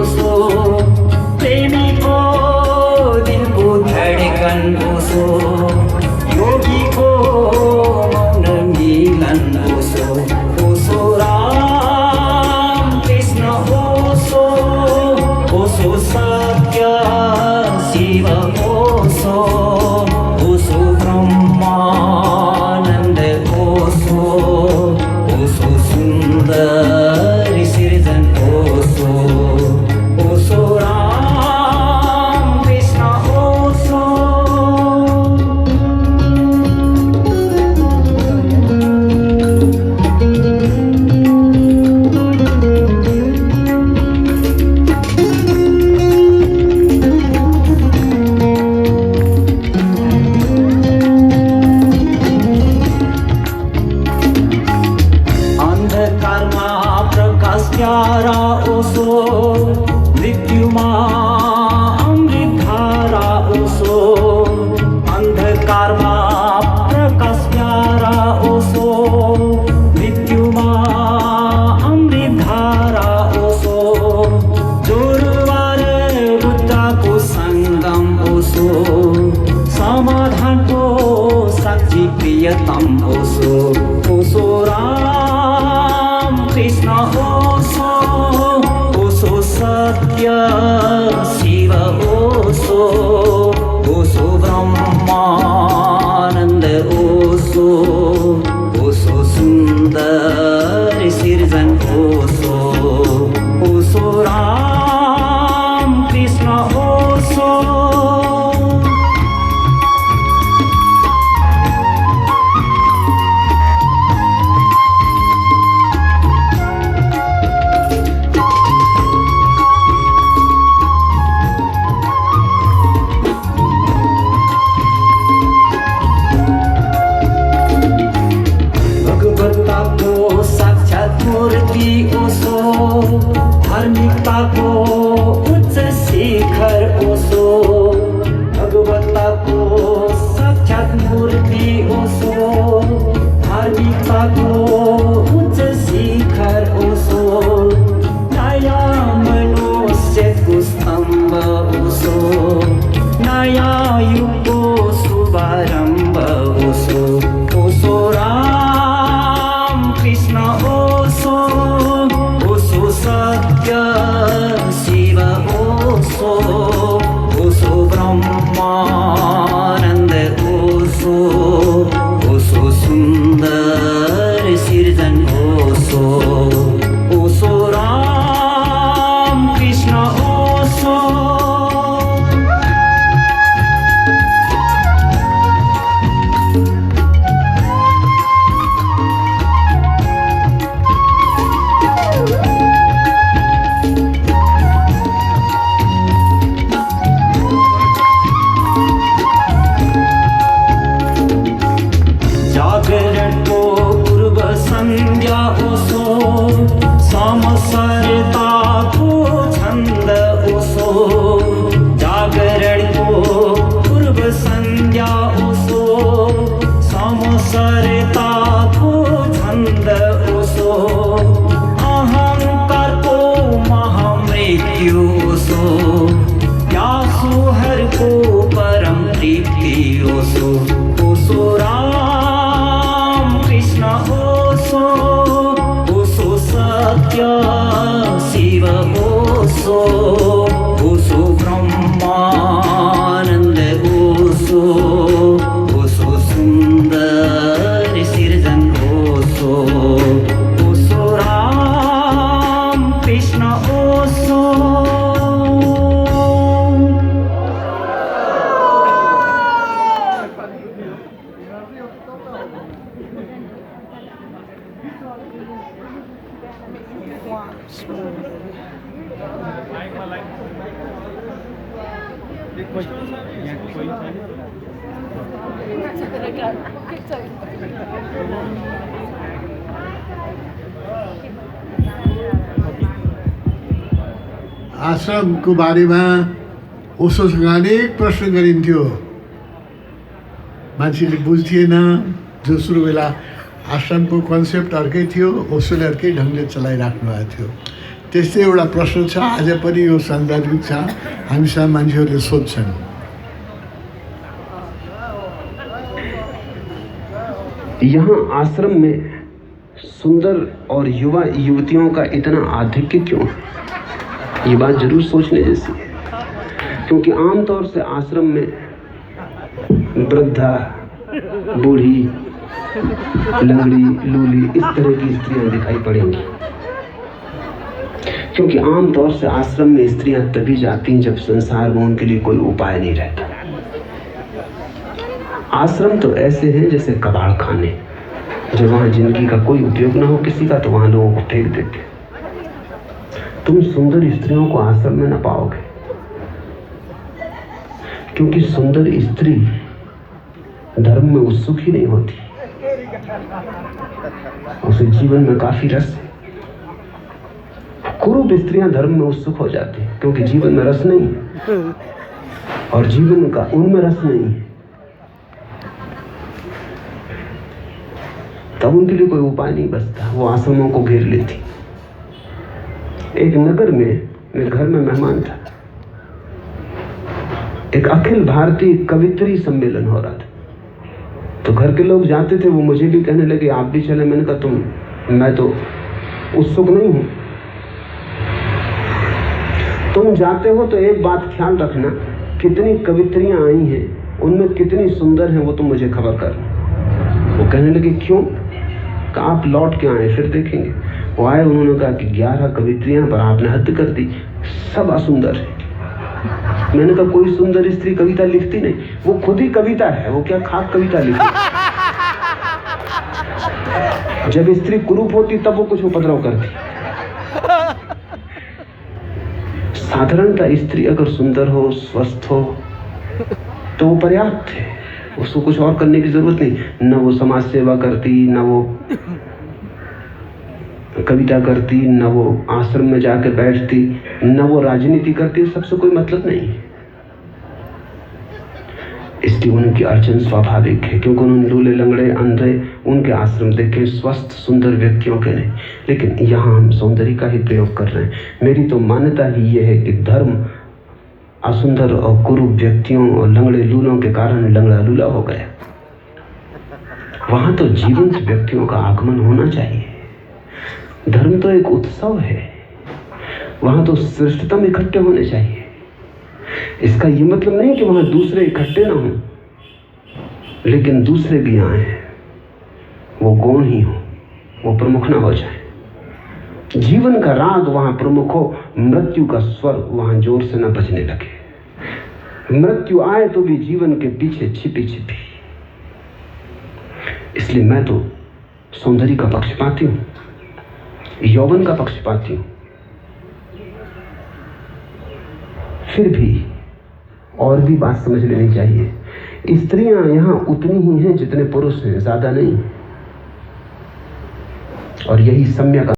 ओसो प्रेमीको दिलको धडकन ओसो योगीको मौन मिलन ओसो ओसो राम कृष्ण ओसो ओसो सत्य शिव ओसो ओसो ब्रह्मानन्द ओसो ओसो सुन्दर सृजन ओसो ओसो राम कृष्ण ओसो अंधकारमा प्रकाश प्यारा ओसो मृत्युमा अमृतधारा ओसो अंधकारमा प्रकाश प्यारा ओसो मृत्युमा अमृतधारा ओसो जोरवार बुद्धको सङ्गम ओसो समाधानको साक्षी प्रियतम ओसो ओसो राम कृष्ण ओसो ओसो सत्य शिव ओसो ओसो ब्रह्मानन्द ओसो ओसो सुन्दर सृजन ओसो ओसो राम कृष्ण ओसो भगवत्ताको साक्षात् मूर्ति ओसो धार्मिकताको उच्च शिखर ओसो भगवत्ताको साक्षात् मूर्ति ओसो धार्मिकताको उच्च शिखर ओसो नयाँ मनुष्यको स्तम्भ ओसो नयाँ युगको शुभारम्भ ओसो ओसो राम कृष्ण ओसो ओसो सत्य शिव ओसो ओसो ब्रह्मानन्द ओसो ओसो सुन्दर सृजन ओसो ओसो राम कृष्ण ओसो जागरणको पूर्व सन्ध्या ओसो समसरताको छन्द ओसो जागरणको पूर्व सन्ध्या ओसो समसरताको छन्द ओसो अहङ्कारको महामृत्यु ओसो यासुहरको परम तृप्ति ओसो ओसो राम कृष्ण ओसो ओसो सत्य शिव ओसो ओसो ब्रह्मानन्द ओसो ओसो सुन्दर सृजन ओसो ओसो राम कृष्ण ओसो आश्रमको बारेमा ओशोसँग अनेक प्रश्न गरिन्थ्यो। मान्छेले बुझ्थिएन। जो सुरु बेला आश्रमको कन्सेप्ट अर्कै थियो, ओशोले अर्कै ढङ्गले चलाइराख्नु भएको थियो। त्यस्तै एउटा प्रश्न छ, आज पनि यो सान्दर्भिक छ, हामीसँग मान्छेहरूले सोध्छन्। यहाँ आश्रम में सुंदर और युवा युवतियों का इतना आधिक्य क्यों है? ये बात जरूर सोचने जैसी है, क्योंकि आमतौर से आश्रम में वृद्धा, बूढ़ी, लंगड़ी, लूली इस तरह की स्त्रियां दिखाई पड़ेंगी, क्योंकि आमतौर से आश्रम में स्त्रियां तभी जाती हैं जब संसार में उनके लिए कोई उपाय नहीं रहता। आश्रम तो ऐसे हैं जैसे कबाड़ खाने, जो वहां जिंदगी का कोई उपयोग ना हो किसी का, तो वहां लोगों को फेंक देते। तुम सुंदर स्त्रियों को आश्रम में ना पाओगे, क्योंकि सुंदर स्त्री धर्म में उत्सुक ही नहीं होती, उसे जीवन में काफी रस है। कुरूप स्त्रियां धर्म में उत्सुक हो जाती हैं, क्योंकि जीवन में रस नहीं है और जीवन का उनमें रस नहीं है, तब उनके लिए कोई उपाय नहीं बचता, वो आश्रमों को घेर लेती। एक नगर में मेरे घर में मेहमान था, एक अखिल भारतीय कवित्री सम्मेलन हो रहा था, तो घर के लोग जाते थे, वो मुझे भी कहने लगे आप भी चले। मैंने कहा मैं तो उत्सुक नहीं हूं। तुम जाते हो तो एक बात ख्याल रखना, कितनी कवित्रियां आई हैं, उनमें कितनी सुंदर हैं वो तुम मुझे खबर करना। वो कहने लगे क्यों? कहा आप लौट के आए फिर देखेंगे। वो आए, उन्होंने कहा कि 11 कवित्रियां, पर आपने हद कर दी, सब असुंदर है। मैंने कहा कोई सुंदर स्त्री कविता लिखती नहीं, वो खुद ही कविता है, वो क्या खाक कविता लिखती। जब स्त्री कुरूप होती तब वो कुछ उपद्रव करती। साधारणतः स्त्री अगर सुंदर हो, स्वस्थ हो, तो वो पर्याप्त है, उसको कुछ और करने की जरूरत नहीं। न वो समाज सेवा करती, न वो कविता करती, न वो आश्रम में जाकर बैठती, न वो राजनीति करती, सबसे कोई मतलब नहीं है। इसलिए उनकी अड़चन स्वाभाविक है, क्योंकि उन्होंने लूले, लंगड़े, अंधे उनके आश्रम देखे, स्वस्थ सुंदर व्यक्तियों के नहीं। लेकिन यहाँ हम सौंदर्य का ही प्रयोग कर रहे हैं। मेरी तो मान्यता ही यह है कि धर्म असुंदर और कुरूप व्यक्तियों और लंगड़े लूलों के कारण लंगड़ा लूला हो गया। वहां तो जीवंत व्यक्तियों का आगमन होना चाहिए। धर्म तो एक उत्सव है, वहां तो श्रेष्ठतम इकट्ठे होने चाहिए। इसका ये मतलब नहीं कि वहां दूसरे इकट्ठे ना हों, लेकिन दूसरे भी आए, वो गौण ही हो, वो प्रमुख ना हो जाए। जीवन का राग वहां प्रमुख हो, मृत्यु का स्वर वहां जोर से न बजने लगे। मृत्यु आए तो भी जीवन के पीछे छिपी छिपी। इसलिए मैं तो सौंदर्य का पक्षपाती हूं, यौवन का पक्षपाती हूं। फिर भी और भी बात समझ लेनी चाहिए। स्त्रियां यहां उतनी ही हैं जितने पुरुष हैं, ज्यादा नहीं। और यही सम्यक